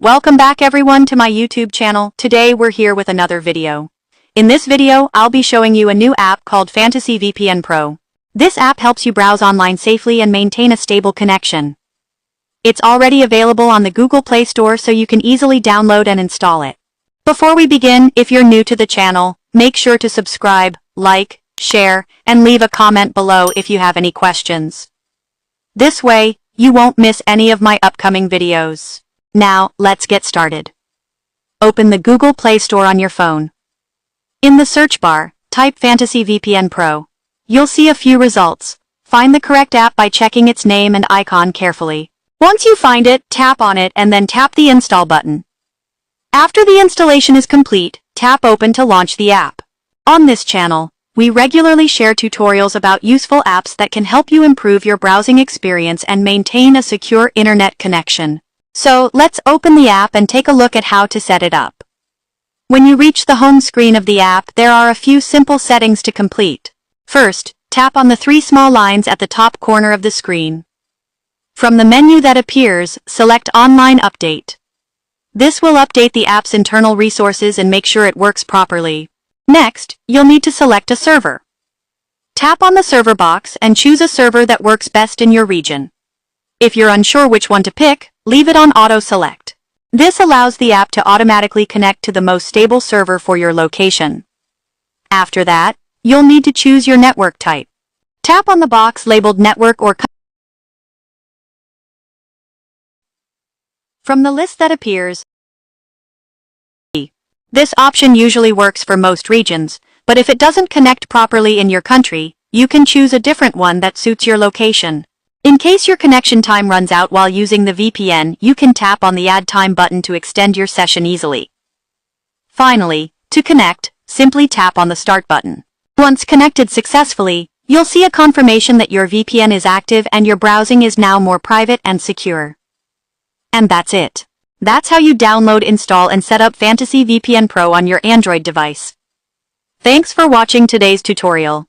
Welcome back everyone to my YouTube channel. Today we're here with another video. In this video, I'll be showing you a new app called Fanta VPN Pro. This app helps you browse online safely and maintain a stable connection. It's already available on the Google Play Store, so you can easily download and install it. Before we begin, if you're new to the channel, make sure to subscribe, like, share, and leave a comment below if you have any questions. This way, you won't miss any of my upcoming videos. Now, let's get started. Open the Google Play Store on your phone. In the search bar, type Fanta VPN Pro. You'll see a few results. Find the correct app by checking its name and icon carefully. Once you find it, tap on it and then tap the install button. After the installation is complete, tap Open to launch the app. On this channel, we regularly share tutorials about useful apps that can help you improve your browsing experience and maintain a secure internet connection. So, let's open the app and take a look at how to set it up. When you reach the home screen of the app, there are a few simple settings to complete. First, tap on the three small lines at the top corner of the screen. From the menu that appears, select Online Update. This will update the app's internal resources and make sure it works properly. Next, you'll need to select a server. Tap on the server box and choose a server that works best in your region. If you're unsure which one to pick, leave it on Auto Select. This allows the app to automatically connect to the most stable server for your location. After that, you'll need to choose your network type. Tap on the box labeled Network or from the list that appears. This option usually works for most regions, but if it doesn't connect properly in your country, you can choose a different one that suits your location. In case your connection time runs out while using the VPN, you can tap on the Add Time button to extend your session easily. Finally, to connect, simply tap on the Start button. Once connected successfully, you'll see a confirmation that your VPN is active and your browsing is now more private and secure. And that's it. That's how you download, install, and set up Fanta VPN Pro on your Android device. Thanks for watching today's tutorial.